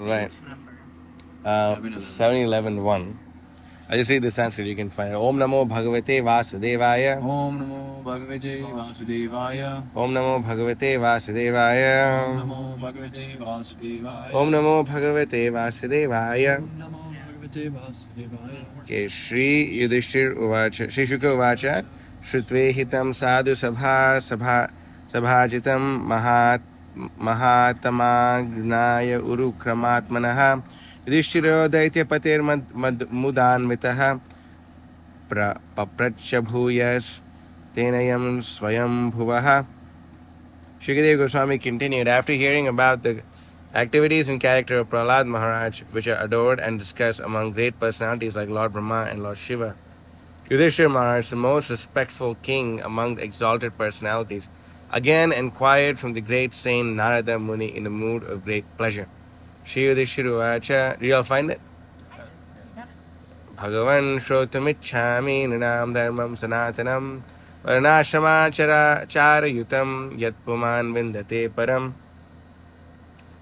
Right. 711.1. I just read the Sanskrit, you can find it. Om Namo Bhagavate Vasudevaya. Om Namo Bhagavate Vasudevaya. Om Namo Bhagavate Vasudevaya. Om Namo Bhagavate Vasudevaya. Om Namo Bhagavate Vasudevaya. Om Namo Bhagavate Vasudevaya. Okay, Shri Yudhishthir Uvacha. Shri Shukra Uvacha. Shrutve hitam sadhu sabhajitam mahatamagnaya urukramatmanaha Yudhishthiro daityapatir mudanvitaha paprachabhuyas tenayam swayam bhuvaha. Shukadeva Goswami continued, after hearing about the activities and character of Prahlad Maharaj, which are adored and discussed among great personalities like Lord Brahma and Lord Shiva, Yudhishthira Maharaj, the most respectful king among the exalted personalities, again inquired from the great saint Narada Muni in a mood of great pleasure. Shri Yudhishthira Uvacha, do you all find it? Bhagavan Shrotamicchami Ninam Dharmam Sanatanam Varnashrama Charayutam Yat Puman Vindate Param.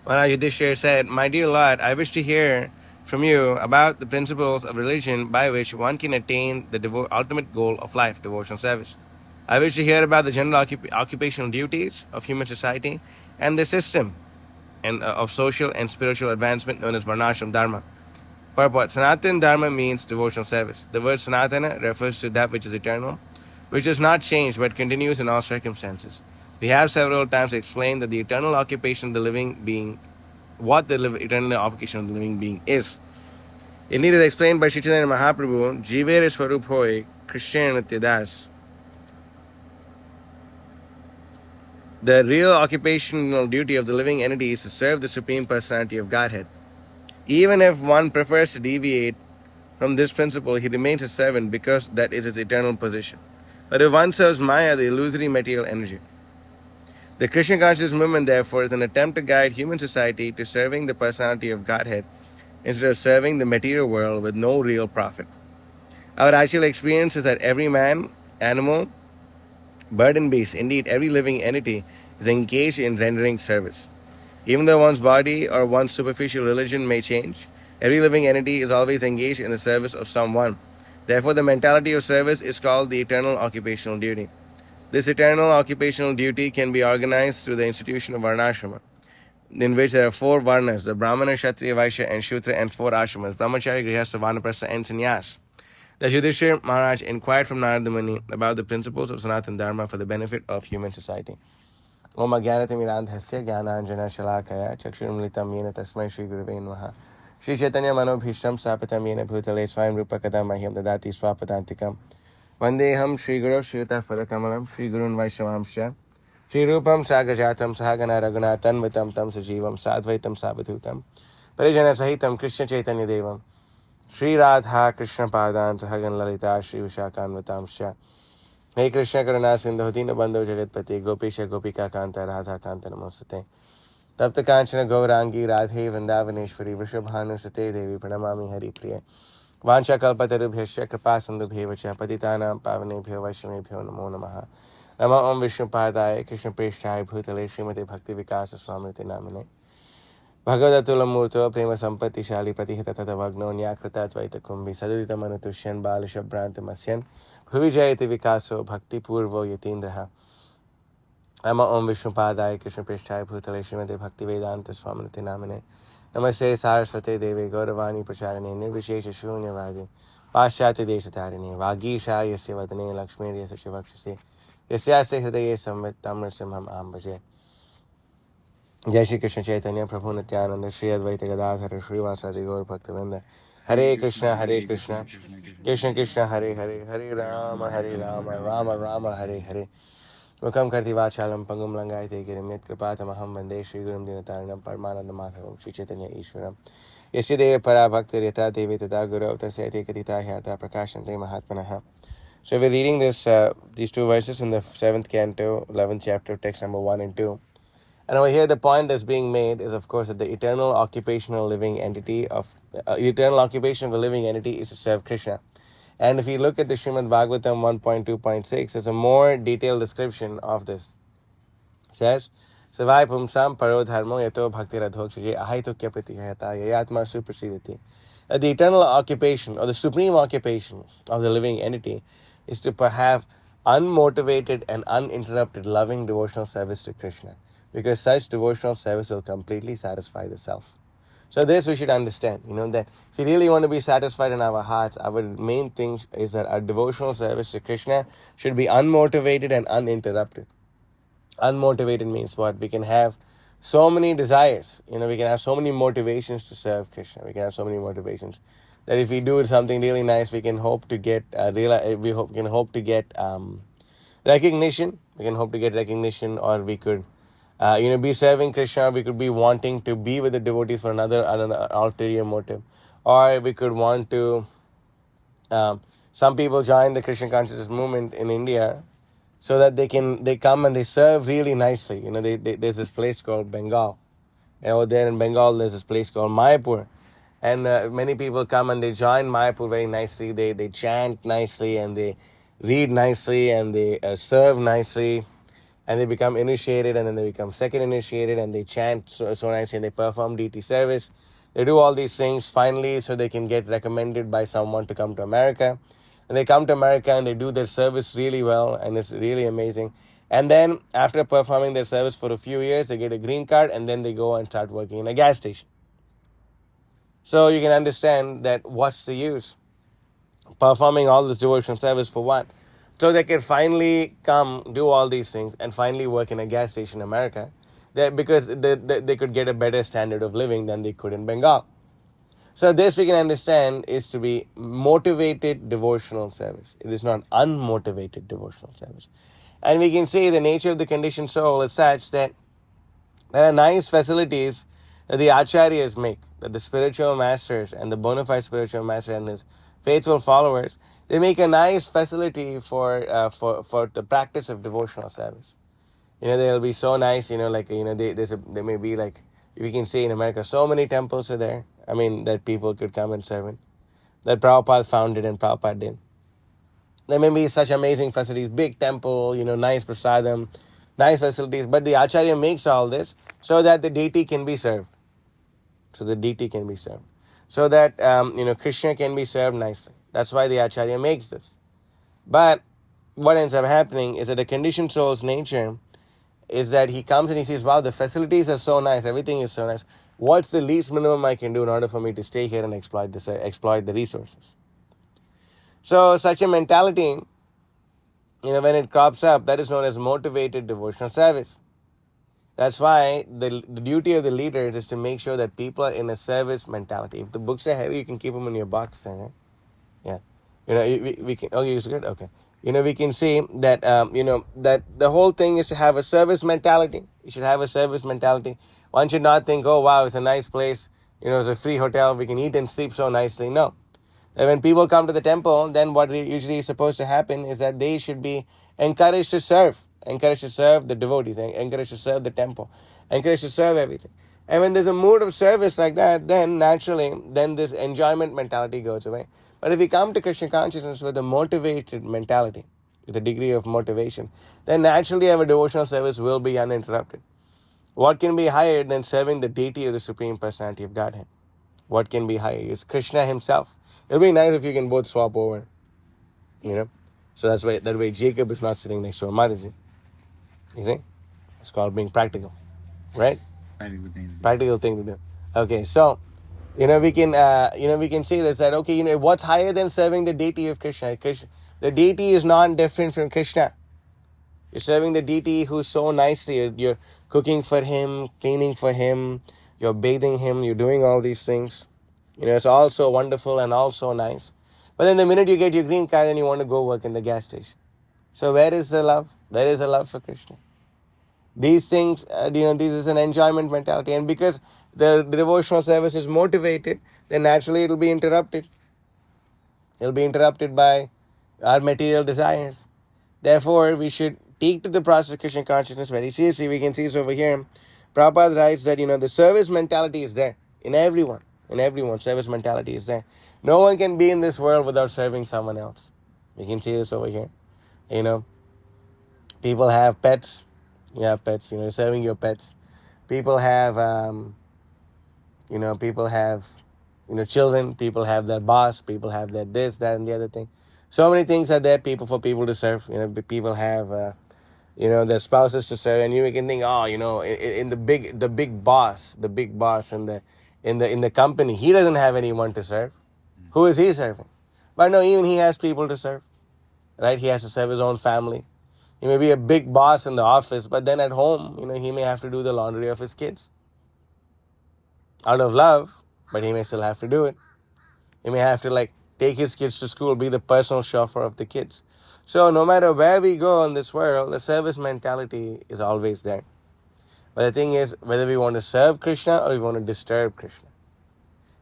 Maharaj Yudhishthira said, My dear Lord, I wish to hear from you about the principles of religion by which one can attain the ultimate goal of life, devotional service. I wish to hear about the general occupational duties of human society and the system of social and spiritual advancement known as Varnashram Dharma. Purport. Sanatana Dharma means devotional service. The word Sanatana refers to that which is eternal, which does not change but continues in all circumstances. We have several times explained that the eternal occupation of the living being, what the eternal occupation of the living being is. Indeed, it is explained by Sri Chaitanya Mahaprabhu, Jivere Swarup Hoy, Krishna Nityadas. The real occupational duty of the living entity is to serve the Supreme Personality of Godhead. Even if one prefers to deviate from this principle, he remains a servant because that is his eternal position. But if one serves Maya, the illusory material energy, the Krishna conscious movement, therefore, is an attempt to guide human society to serving the personality of Godhead instead of serving the material world with no real profit. Our actual experience is that every man, animal, bird and beast, indeed every living entity, is engaged in rendering service. Even though one's body or one's superficial religion may change, every living entity is always engaged in the service of someone. Therefore, the mentality of service is called the eternal occupational duty. This eternal occupational duty can be organized through the institution of Varnashrama, in which there are 4 Varnas, the Brahmana, Kshatriya, Vaishya, and Shudra, and 4 Ashramas, Brahmachari, Grihastha, Vanaprastha, and Sannyas. The Yudhishthira Maharaj inquired from Narada Muni about the principles of Sanatana Dharma for the benefit of human society. Om Ajnanatirandhasya Jnananjana Shalakaya Chakshurumlitam Yena Tasmai Shri Gurave Namaha Shri Chaitanya Manobhishram Sapatam Yena Bhutale Swayam Rupakadam Mahyam Dadati Swapadantikam Vandeham Shri Guru Shri Yutah Padakamalam Shri Gurun Vaishnavamsha Shri Rupam Sagajatam Sahagana Raghunathan Vitam Tam Sajivam Sadvaitam Savadhutam Parijana Sahitam Krishna Chaitanya Devam Shri Radha Krishna Padan Sahagan Lalita Shri Vishakan Vitamsha Hey Krishna Karuna Sindhu Dina Bandhu Jagatpati Gopisha Gopika Kanta Radha Kanta Namostate Tapta Kanchana Gaurangi Radhe Vrindavaneshwari Vrishabhanu Sate Devi Pranamami Hari Priya Vansha Kalpatarubhyasya Kripa Sandubhyevacha Patitanam Pavanebhyo Vaishnavebhyo Namo Namaha Nama Om Vishnupadaya Krishna Preshthaya Bhutale Srimati Bhakti Vikasa Swamriti Namine Bhagavatulam Murto Prema Sampati Shali Pratihita Tatavagno Nyakrita Dvaita Kumbhi Sadudita Manutusyan Balisha Brantamasyan Bhuvijayati Vikaso Bhakti Purvo Yatindraha Nama Om Vishnupadaya Krishna Preshthaya Bhutale Srimati Bhakti Vedanta Swamriti Namine Namaste Saraswate Devi Gauravani Pracharane Nirvishesha Shunyavadi Pashyati Desatarini Vagisha Yasya Vadane Lakshmi Yasya Shivakshasi Yasyasya Hridaye Samvit Tamrasimham Ambaje Jai Shri Krishna Chaitanya Prabhu Nityananda Shri Advaita Gadadhara Srivasadi Gaur Bhaktivinoda Hare Krishna Krishna Krishna Hare Hare Hare Rama Rama Rama Hare Hare Mukam Karti Vachalam Pangum Langaite Girim Yat Kripatamaham Vande Shri Gurum Dinataranam Paramananda Madhavam Shri Chaitanya Ishwaram Yasyadev Para Bhakti Rita Devi Tada Guru Tasyate Katita Hyata Prakashante Mahatmanaha. So we're reading these 2 verses in the 7th canto, 11th chapter, text number 1 and 2. And over here, the point that's being made is, of course, that the eternal occupational living entity of eternal occupation of a living entity is to serve Krishna. And if you look at the Srimad Bhagavatam 1.2.6, there's a more detailed description of this. It says, Savai pumsam paro dharmo yato bhakti radhokshaje ahitukya pratihayata yayatma suprasidati. The eternal occupation or the supreme occupation of the living entity is to have unmotivated and uninterrupted loving devotional service to Krishna, because such devotional service will completely satisfy the self. So this we should understand, that if we really want to be satisfied in our hearts, our main thing is that our devotional service to Krishna should be unmotivated and uninterrupted. Unmotivated means what? We can have so many desires, we can have so many motivations to serve Krishna. We can have so many motivations that if we do something really nice, we can hope to get recognition. We can hope to get recognition, or we could be serving Krishna. We could be wanting to be with the devotees for another ulterior motive, or we could want to. Some people join the Krishna consciousness movement in India so that they come and they serve really nicely. There's this place called Bengal. And over there in Bengal, there's this place called Mayapur. And many people come and they join Mayapur very nicely. They chant nicely, and they read nicely, and they serve nicely, and they become initiated, and then they become second initiated, and they chant so nicely, and they perform deity service. They do all these things finally so they can get recommended by someone to come to America. And they come to America and they do their service really well, and it's really amazing. And then after performing their service for a few years, they get a green card, and then they go and start working in a gas station. So you can understand that what's the use? Performing all this devotional service for what? So they can finally come, do all these things, and finally work in a gas station in America, because they could get a better standard of living than they could in Bengal. So this we can understand is to be motivated devotional service. It is not unmotivated devotional service. And we can see the nature of the conditioned soul is such that there are nice facilities that the acharyas make, that the spiritual masters and the bona fide spiritual master and his faithful followers, they make a nice facility for the practice of devotional service. They'll be so nice, there may be like, we can see in America, so many temples are there. That people could come and serve in. That Prabhupada founded and Prabhupada did. There may be such amazing facilities, big temple, nice prasadam, nice facilities. But the Acharya makes all this so that the deity can be served. So that, Krishna can be served nicely. That's why the Acharya makes this. But what ends up happening is that the conditioned soul's nature is that he comes and he says, wow, the facilities are so nice, everything is so nice. What's the least minimum I can do in order for me to stay here and exploit the resources? So such a mentality, when it crops up, that is known as motivated devotional service. That's why the duty of the leaders is to make sure that people are in a service mentality. If the books are heavy, you can keep them in your box there, right? Yeah. We can, okay, it's good? Okay. We can see that, that the whole thing is to have a service mentality. You should have a service mentality. One should not think, oh, wow, it's a nice place. It's a free hotel. We can eat and sleep so nicely. No. And when people come to the temple, then what usually is supposed to happen is that they should be encouraged to serve the devotees, encouraged to serve the temple, encouraged to serve everything. And when there's a mood of service like that, then naturally, this enjoyment mentality goes away. But if we come to Krishna consciousness with a motivated mentality, with a degree of motivation, then naturally our devotional service will be uninterrupted. What can be higher than serving the deity of the Supreme Personality of Godhead? What can be higher? It's Krishna himself. It'll be nice if you can both swap over, So that way Jacob is not sitting next to a Mataji. You see? It's called being practical, right? Practical thing to do. Okay, so, we can say this, that, okay, what's higher than serving the deity of Krishna? The deity is not different from Krishna. You're serving the deity who's so nicely. You're cooking for him, cleaning for him, you're bathing him, you're doing all these things. It's all so wonderful and all so nice. But then the minute you get your green card, then you want to go work in the gas station. So where is the love? Where is the love for Krishna? These things, this is an enjoyment mentality. And because the devotional service is motivated, then naturally it will be interrupted. It will be interrupted by our material desires. Therefore, we should take to the process of Krishna consciousness very seriously. We can see this over here. Prabhupada writes that, the service mentality is there in everyone. In everyone, service mentality is there. No one can be in this world without serving someone else. We can see this over here. People have pets. You have pets, serving your pets. People have, people have, children. People have their boss. People have their this, that, and the other thing. So many things are there for people to serve. People have, their spouses to serve, and you can think, in the big boss in the company, he doesn't have anyone to serve. Who is he serving? But no, even he has people to serve, right? He has to serve his own family. He may be a big boss in the office, but then at home, he may have to do the laundry of his kids. Out of love, but he may still have to do it. He may have to take his kids to school, be the personal chauffeur of the kids. So no matter where we go in this world, the service mentality is always there. But the thing is, whether we want to serve Krishna or we want to disturb Krishna.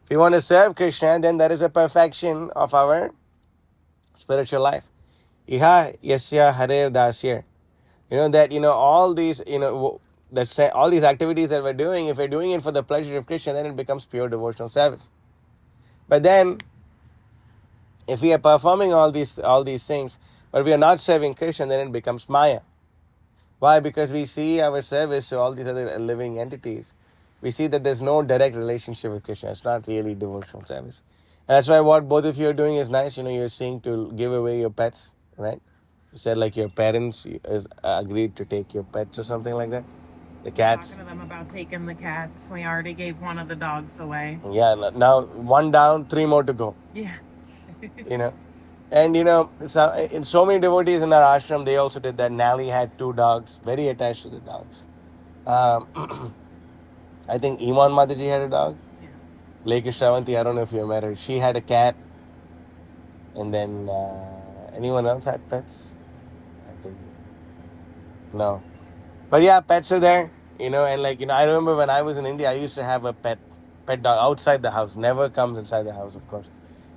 If we want to serve Krishna, then that is a perfection of our spiritual life. Iha yasya harer dasya. All these, all these activities that we're doing, if we're doing it for the pleasure of Krishna, then it becomes pure devotional service. But then, if we are performing all these things, but we are not serving Krishna, then it becomes Maya. Why? Because we see our service to all these other living entities. We see that there's no direct relationship with Krishna. It's not really devotional service. And that's why what both of you are doing is nice. You're seeing to give away your pets, right? You said your parents agreed to take your pets or something like that. The cats. Talking to them about taking the cats. We already gave one of the dogs away. Yeah, now 1 down, 3 more to go. Yeah. And in so many devotees in our ashram, they also did that. Nally had 2 dogs, very attached to the dogs. I think Iman Mataji had a dog. Yeah. Lake Shravanti, I don't know if you met her. She had a cat. And then anyone else had pets? I think no. But yeah, pets are there. And I remember when I was in India, I used to have a pet dog outside the house. Never comes inside the house, of course.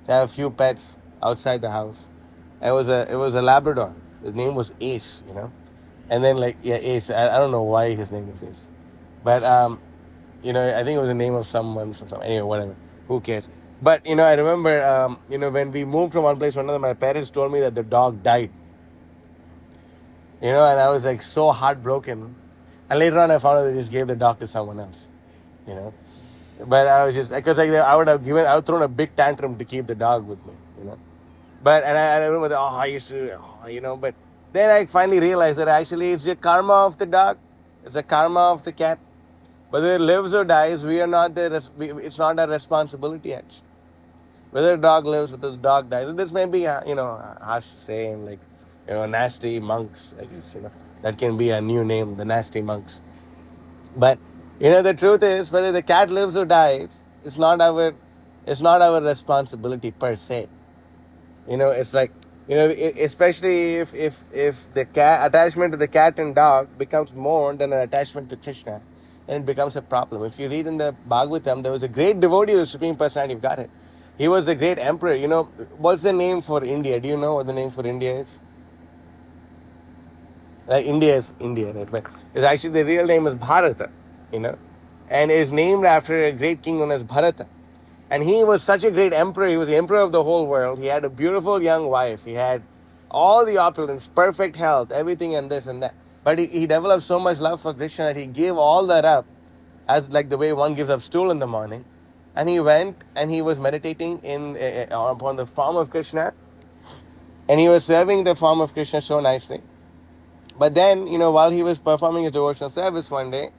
So I have a few pets outside the house. It was a Labrador. His name was Ace, And then Ace. I don't know why his name is Ace. But I think it was the name of someone from anyway, whatever. Who cares? But I remember when we moved from one place to another, my parents told me that the dog died. And I was so heartbroken. And later on I found out they just gave the dog to someone else. But I was just, because I would thrown a big tantrum to keep the dog with me, But, and I remember that, I used to, but then I finally realized that actually it's the karma of the dog. It's the karma of the cat. Whether it lives or dies, it's not our responsibility actually. Whether the dog lives, whether the dog dies. This may be, a harsh saying, nasty monks, I guess, That can be a new name, the nasty monks. But, the truth is, whether the cat lives or dies, it's not our responsibility per se. It's especially if the attachment to the cat and dog becomes more than an attachment to Krishna, then it becomes a problem. If you read in the Bhagavatam, there was a great devotee of the Supreme Personality of Godhead. He was the great emperor. What's the name for India? Do you know what the name for India is? India is India, right? But it's actually, the real name is Bharata, and is named after a great king known as Bharata. And he was such a great emperor. He was the emperor of the whole world. He had a beautiful young wife. He had all the opulence, perfect health, everything and this and that. But he developed so much love for Krishna that he gave all that up, as the way one gives up stool in the morning. And he went and he was meditating upon the form of Krishna. And he was serving the form of Krishna so nicely. But then, while he was performing his devotional service one day,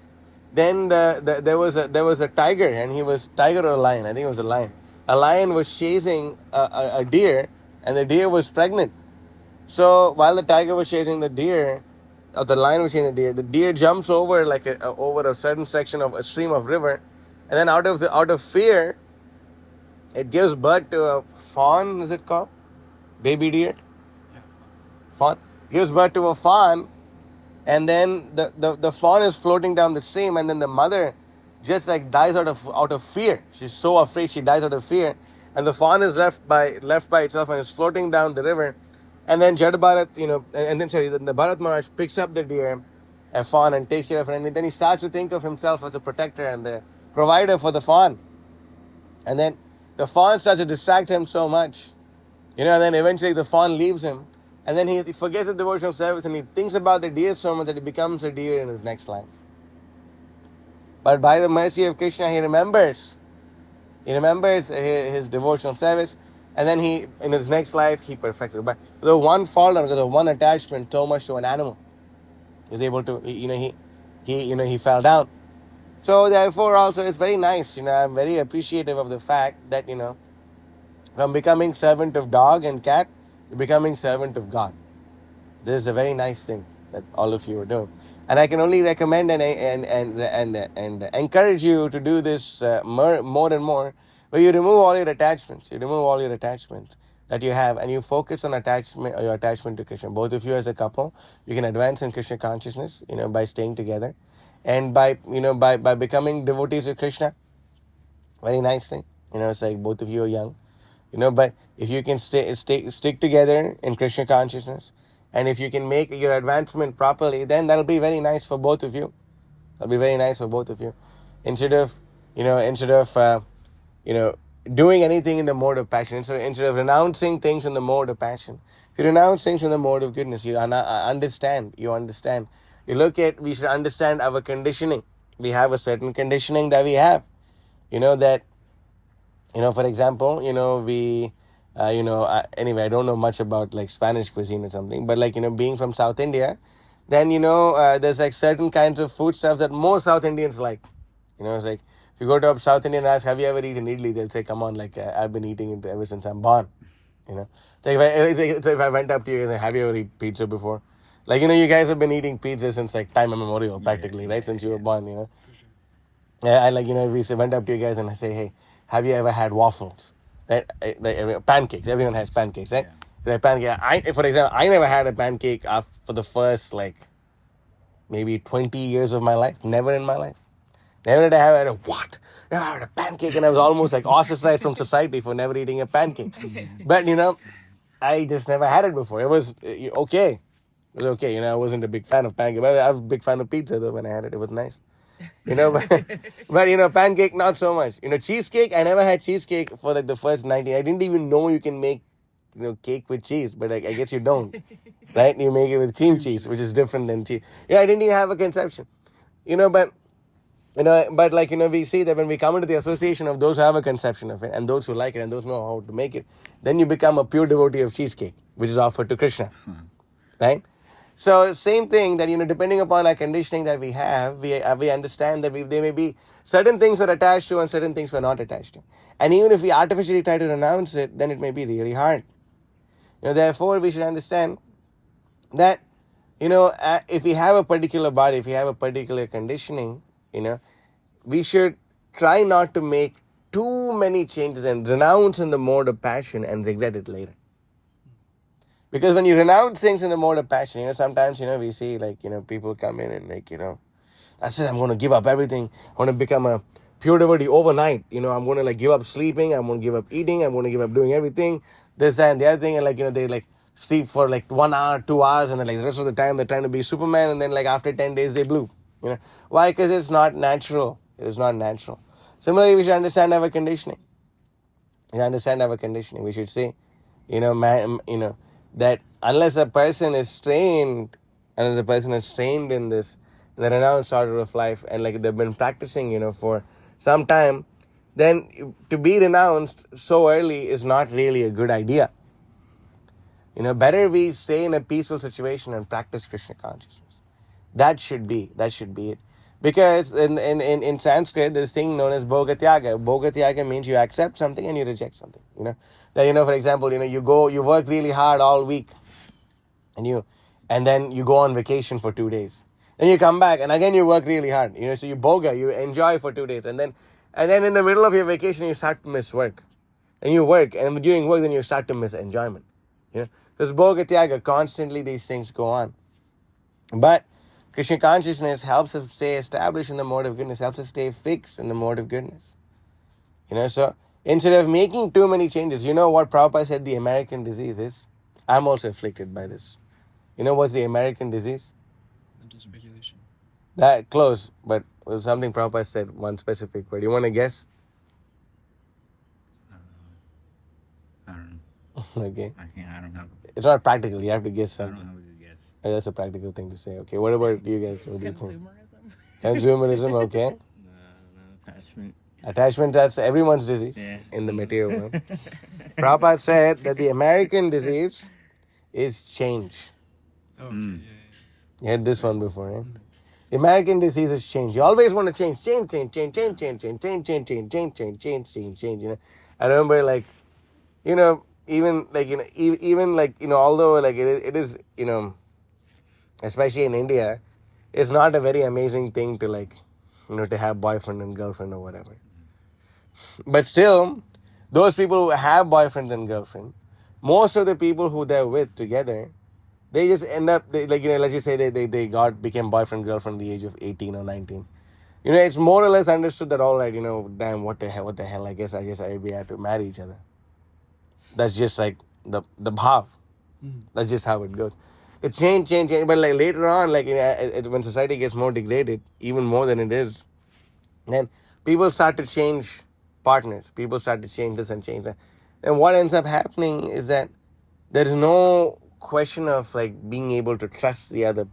then there was a tiger, and he was tiger or a lion. I think it was a lion. A lion was chasing a deer, and the deer was pregnant. So while the tiger was chasing the deer, or the lion was chasing the deer jumps over over a certain section of a stream of river, and then out of fear, it gives birth to a fawn. Is it called baby deer? Yeah. Fawn gives birth to a fawn. And then the fawn is floating down the stream, and then the mother just dies out of fear. She's so afraid she dies out of fear, and the fawn is left by itself and is floating down the river. And then Jada Bharat, then the Bharat Maharaj picks up the deer, a fawn, and takes care of it. And then he starts to think of himself as a protector and the provider for the fawn. And then the fawn starts to distract him so much, and then eventually the fawn leaves him. and then he forgets the devotional service and he thinks about the deer so much that he becomes a deer in his next life. But by the mercy of Krishna, he remembers his devotional service, and then in his next life, he perfects it. But the one fall down because of one attachment so much to an animal, he's able to, he fell down. So therefore, also it's very nice. I'm very appreciative of the fact that from becoming servant of dog and cat to becoming servant of God. This is a very nice thing that all of you are doing. And I can only recommend and encourage you to do this more and more, where you remove all your attachments. You remove all your attachments that you have, and you focus on your attachment to Krishna. Both of you as a couple, you can advance in Krishna consciousness, by staying together, and by becoming devotees of Krishna. Very nice thing. It's like both of you are young, but if you can stick together in Krishna consciousness, and if you can make your advancement properly, then that'll be very nice for both of you. That'll be very nice for both of you. Instead of doing anything in the mode of passion, instead of renouncing things in the mode of passion, if you renounce things in the mode of goodness, you understand. We should understand our conditioning. We have a certain conditioning that we have. For example, anyway, I don't know much about like Spanish cuisine or something, but being from South India, then there's like certain kinds of foodstuffs that most South Indians like. It's like if you go to a South Indian and ask, have you ever eaten idli? They'll say, come on, I've been eating it ever since I'm born. So if I went up to you and said, have you ever eaten pizza before? You guys have been eating pizza since time immemorial, practically, right? Since you were born, For sure. If we went up to you guys and I say, hey, have you ever had waffles? Pancakes. Everyone has pancakes, right? Yeah. For example, I never had a pancake for the first maybe 20 years of my life. Never in my life. Never did I have had never had a pancake, and I was almost ostracized from society for never eating a pancake. But I just never had it before. It was okay. It was okay. I wasn't a big fan of pancake, but I was a big fan of pizza though. When I had it, it was nice. But pancake not so much. Cheesecake, I never had cheesecake for the first 19. I didn't even know you can make cake with cheese, but I guess you don't, right? You make it with cream cheese, which is different than cheese. I didn't even have a conception, but we see that when we come into the association of those who have a conception of it, and those who like it, and those who know how to make it, then you become a pure devotee of cheesecake, which is offered to Krishna, right? So same thing that, depending upon our conditioning that we have, we understand that there may be certain things we're attached to and certain things we're not attached to. And even if we artificially try to renounce it, then it may be really hard. Therefore, we should understand that, if we have a particular body, if we have a particular conditioning, we should try not to make too many changes and renounce in the mode of passion and regret it later. Because when you renounce things in the mode of passion, sometimes, we see people come in and I said, I'm going to give up everything. I want to become a pure devotee overnight. I'm going to give up sleeping. I'm going to give up eating. I'm going to give up doing everything. This, that, and the other thing. And they sleep for 1 hour, 2 hours. And then the rest of the time they're trying to be Superman. And then after 10 days they blew. Why? Because it's not natural. It is not natural. Similarly, we should understand our conditioning. We should say, that unless a person is trained, in the renounced order of life, and they've been practicing, for some time, then to be renounced so early is not really a good idea. Better we stay in a peaceful situation and practice Krishna consciousness. That should be it. Because in Sanskrit, there's this thing known as Bhogatyaga. Bhogatyaga means you accept something and you reject something. For example, you work really hard all week, and then you go on vacation for 2 days. Then you come back and again you work really hard. So you you enjoy for 2 days, and then in the middle of your vacation you start to miss work, and you work, and during work then you start to miss enjoyment. Because Bhogatyaga, constantly these things go on. But Krishna consciousness helps us stay established in the mode of goodness, helps us stay fixed in the mode of goodness. So instead of making too many changes, what Prabhupada said the American disease is? I'm also afflicted by this. What's the American disease? Mental speculation. That close, but it was something Prabhupada said, one specific word. You want to guess? I don't know. Okay. I don't have. It's not practical. You have to guess I don't something. have a good guess. That's a practical thing to say. Okay. What about you guys? What do you think? Consumerism. Consumerism. Okay. No attachment. Attachment, that's everyone's disease Yeah. in the material world. Prabhupada said that the American disease is change. Okay. You had this one before, right? The American disease is change. You always want to change. Change. You know, I remember although it is, especially in India, it's not a very amazing thing to to have boyfriend and girlfriend or whatever. But still, those people who have boyfriends and girlfriend, most of the people who they're with together, they just end up, let's just say they became boyfriend, girlfriend at the age of 18 or 19. It's more or less understood that, all right, damn, what the hell, I guess we have to marry each other. That's just like the bhav. That's just how it goes. It change. But later on, when society gets more degraded, even more than it is, then people start to change partners. People start to change this and change that. And what ends up happening is that there is no question of being able to trust the other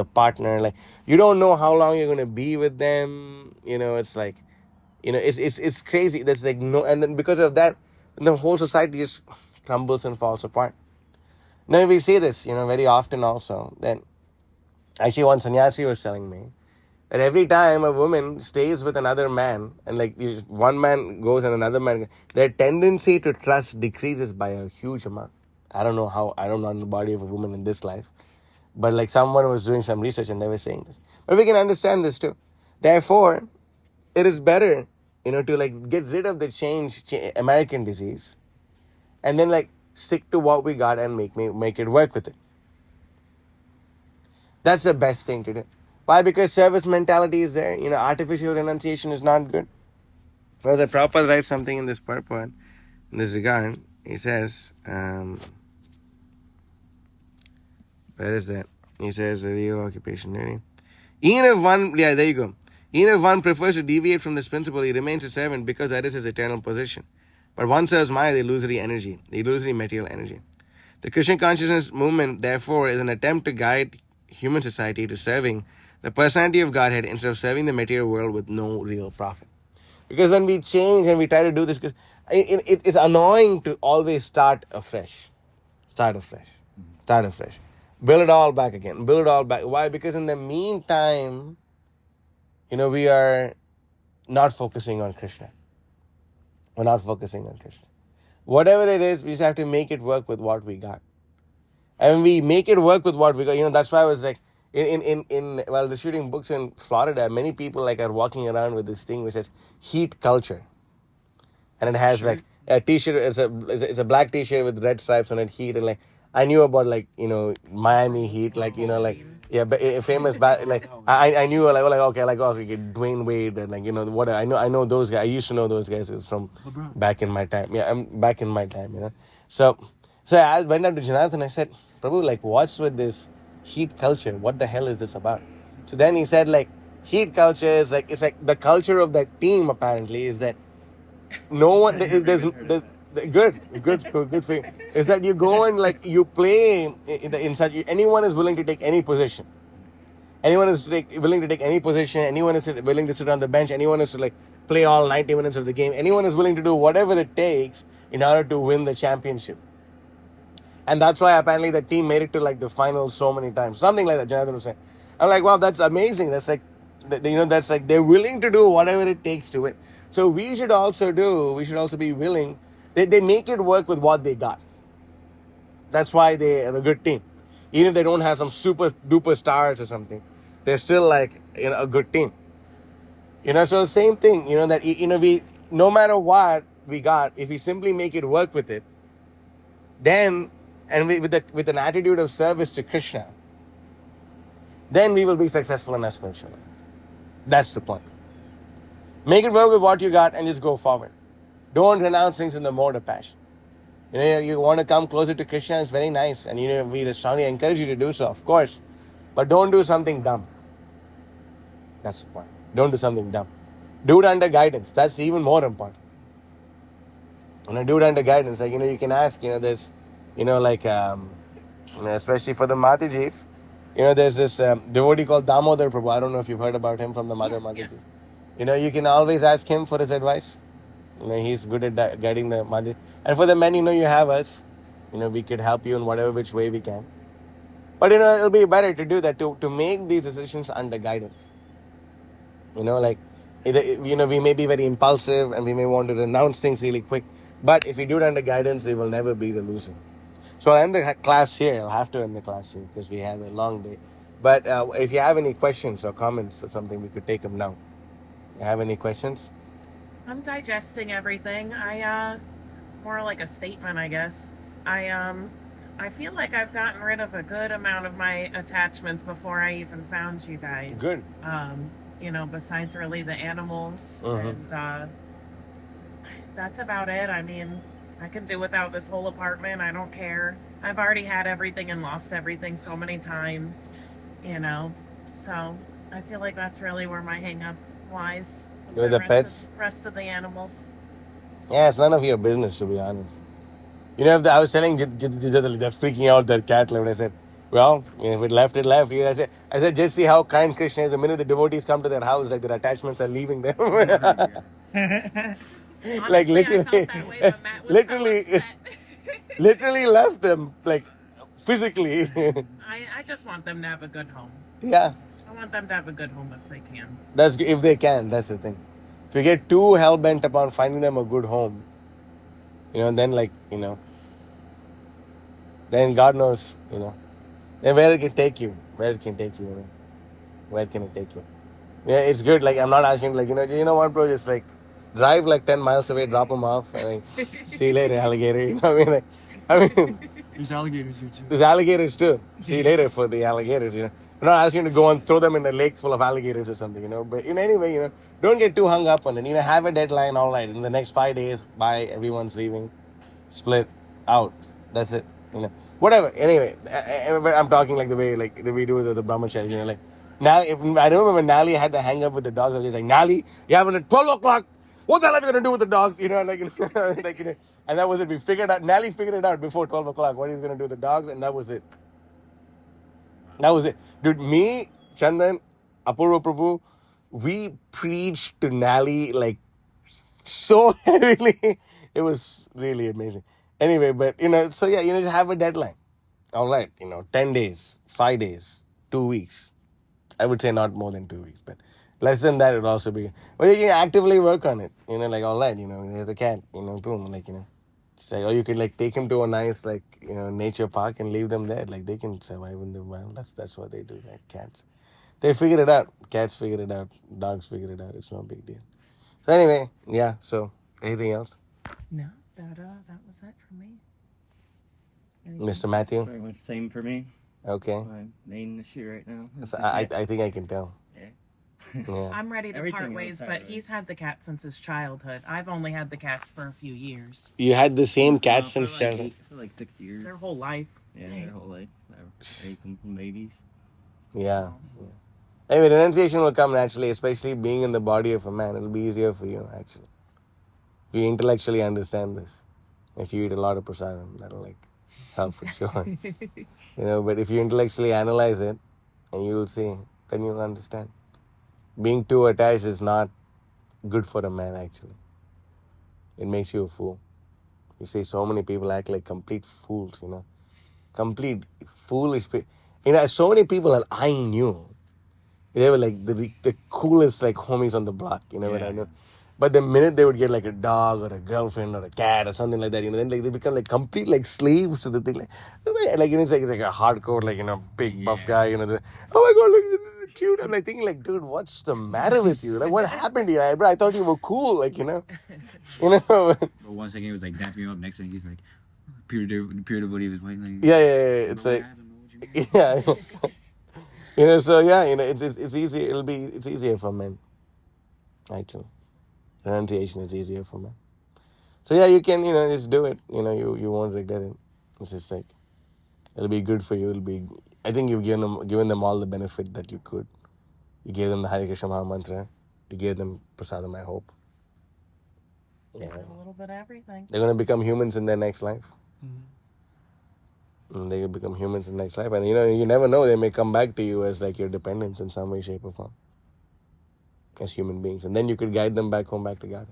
partner. You don't know how long you're going to be with them. It's it's crazy. There's no, and then because of that, the whole society just crumbles and falls apart. Now we see this, very often also. That actually one sannyasi was telling me that every time a woman stays with another man, and one man goes and another man, their tendency to trust decreases by a huge amount. I don't know how. I don't know the body of a woman in this life, but someone was doing some research and they were saying this. But we can understand this too. Therefore, it is better, to get rid of the American disease, and then stick to what we got and make it work with it. That's the best thing to do. Why? Because service mentality is there. Artificial renunciation is not good. Further, Prabhupada writes something in this purport, in this regard. He says, where is that? He says, the real occupation. Even if one, there you go. Even if one prefers to deviate from this principle, he remains a servant because that is his eternal position. But one serves Maya, the illusory energy, the illusory material energy. The Krishna consciousness movement, therefore, is an attempt to guide human society to serving the personality of Godhead instead of serving the material world with no real profit. Because when we change and we try to do this, because it is annoying to always start afresh. Build it all back again. Why? Because in the meantime, we are not focusing on Krishna. We're not focusing on Krishna. Whatever it is, we just have to make it work with what we got. And when we make it work with what we got, that's why I was while distributing books in Florida, many people are walking around with this thing which says heat culture. And it has a t-shirt, it's a black t-shirt with red stripes on it, heat, and I knew about Miami Heat, famous I knew okay, Dwayne Wade and what I know those guys. I used to know those guys. It's from back in my time. Yeah, I'm back in my time. So I went up to Janathan. I said, Prabhu, what's with this heat culture? What the hell is this about? So then he said heat culture is it's the culture of that team. Apparently is that no one there's good for you. Is that you go and you play in such, anyone is willing to take any position. Anyone is willing to take any position. Anyone is willing to sit on the bench. Anyone is to play all 90 minutes of the game. Anyone is willing to do whatever it takes in order to win the championship. And that's why apparently the team made it to the finals so many times. Something like that, Jonathan was saying. I'm wow, that's amazing. That's that's they're willing to do whatever it takes to win. So we should also be willing. They make it work with what they got. That's why they are a good team. Even if they don't have some super duper stars or something, they're still a good team. So same thing, that we, no matter what we got, if we simply make it work with it, then, and with an attitude of service to Krishna, then we will be successful in our spiritual life. That's the point. Make it work with what you got and just go forward. Don't renounce things in the mode of passion. You want to come closer to Krishna, it's very nice. And we strongly encourage you to do so, of course. But don't do something dumb. That's the point. Don't do something dumb. Do it under guidance. That's even more important. do it under guidance. Like, you can ask, there's, like, especially for the Matajis, there's this devotee called Damodar Prabhu. I don't know if you've heard about him from the Mother Yes, Mataji. yes. You can always ask him for his advice. He's good at guiding the Mataji. And for the men, you have us. We could help you in whatever which way we can. But, it'll be better to do that, to make these decisions under guidance. Like, we may be very impulsive and we may want to renounce things really quick. But if we do it under guidance, we will never be the loser. So I'll end the class here. I'll have to end the class here because we have a long day. But if you have any questions or comments or something, we could take them now. You have any questions? I'm digesting everything. More like a statement, I guess. I feel like I've gotten rid of a good amount of my attachments before I even found you guys. Good. Besides really the animals. Mhm. And that's about it. I mean, I can do without this whole apartment. I don't care. I've already had everything and lost everything so many times, So I feel like that's really where my hang up lies. With the pets? Rest of the animals. Yeah, it's none of your business, to be honest. If I was telling they're freaking out their cat left, I said, well, if it left, it left. I said, just see how kind Krishna is. The minute the devotees come to their house, like their attachments are leaving them. Honestly, Like I literally, felt that way, but Matt was literally, so upset. literally left them, like physically. I just want them to have a good home. Yeah, I want them to have a good home if they can. that's if they can. That's the thing. If you get too hell bent upon finding them a good home, then then God knows, then where it can take you, Where can it take you? Yeah, it's good. Like, I'm not asking, like, what, bro? Just like drive like 10 miles away, drop them off, and like, see you later, alligator. There's alligators here too. There's alligators too. See you later for the alligators. I'm not asking you to go and throw them in a lake full of alligators or something. But anyway, don't get too hung up on it. Have a deadline. All right, in the next 5 days, bye. Everyone's leaving. Split out. That's it. Whatever. Anyway, I'm talking like the way like we do with the brahmacharis. Like Nally. I remember when Nally had to hang up with the dogs. I was just like, Nally, you have it at 12 o'clock. What the hell are you gonna do with the dogs? And that was it. We figured out. Nally figured it out before 12 o'clock. What he's gonna do with the dogs, and that was it. That was it, dude. Me, Chandan, Apurva Prabhu, we preached to Nally like so heavily. It was really amazing. Anyway, but so yeah, just have a deadline. All right, 10 days, 5 days, 2 weeks. I would say not more than 2 weeks, but less than that would also be. Well, you can actively work on it. Like, all right, there's a cat, boom, like, say, or you could like take him to a nice like nature park and leave them there. Like, they can survive in the wild. That's what they do. Right? Cats, they figured it out. Cats figured it out. Dogs figured it out. It's no big deal. So anyway, yeah. So anything else? No, that was it for me. Mr. Matthew? Pretty much same for me. Okay. I'm laying the shit right now. So I think I can tell. Yeah. I'm ready to Everything part ways, outside but of it. he's had the cat since his childhood. I've only had the cats for a few years. You had the same cat For since like childhood? for like 6 years. Their whole life. Yeah, their whole life. I raised them from babies. Yeah. Anyway, renunciation will come naturally, especially being in the body of a man. It'll be easier for you, actually. If you intellectually understand this. If you eat a lot of prasadam, that'll like help for sure. But if you intellectually analyze it, and you'll see, then you'll understand. Being too attached is not good for a man, actually. It makes you a fool. You see, so many people act like complete fools, Complete foolish people. So many people that I knew, they were like the coolest like homies on the block, when I knew. But the minute they would get like a dog or a girlfriend or a cat or something like that, then like they become like complete like slaves to the thing. Like it's like a hardcore like big buff guy. Oh my god, look cute. I'm like thinking like, dude, what's the matter with you? Like, what happened to you, bro? I thought you were cool, like But 1 second he was like dapping him up. Next thing he's like pure devotee of his wife. Like, yeah. It's like yeah. So yeah, it's easy. It's easier for men, actually. Renunciation is easier for men. So yeah, you can, just do it. You won't regret it. It's just like, it'll be good for you. I think you've given them all the benefit that you could. You gave them the Hare Krishna Maha Mantra. You gave them prasadam, I hope. They Yeah. get a little bit of everything. They're going to become humans in their next life. Mhm. And they will become humans in the next life. And you never know, they may come back to you as like your dependents in some way, shape, or form. As human beings. And then you could guide them back home, back to God.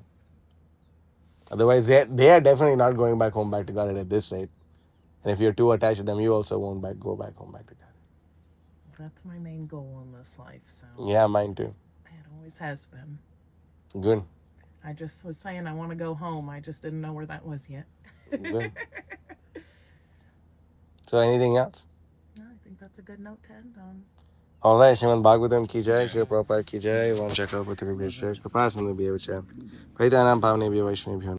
Otherwise, they are definitely not going back home, back to God at this rate. And if you're too attached to them, you also won't go back home, back to God. That's my main goal in this life. So Yeah, mine too. it always has been. Good. I just was saying I want to go home. I just didn't know where that was yet. Good. So anything else? No, I think that's a good note to end on. All right, Srimad Bhagavatam ki jai, Shri Prabhupada ki jai, Vancha Kalpataru Vishya, Kapasana Bhyavacha, Paitanam Pavane Bhya Vaishnavibhyo.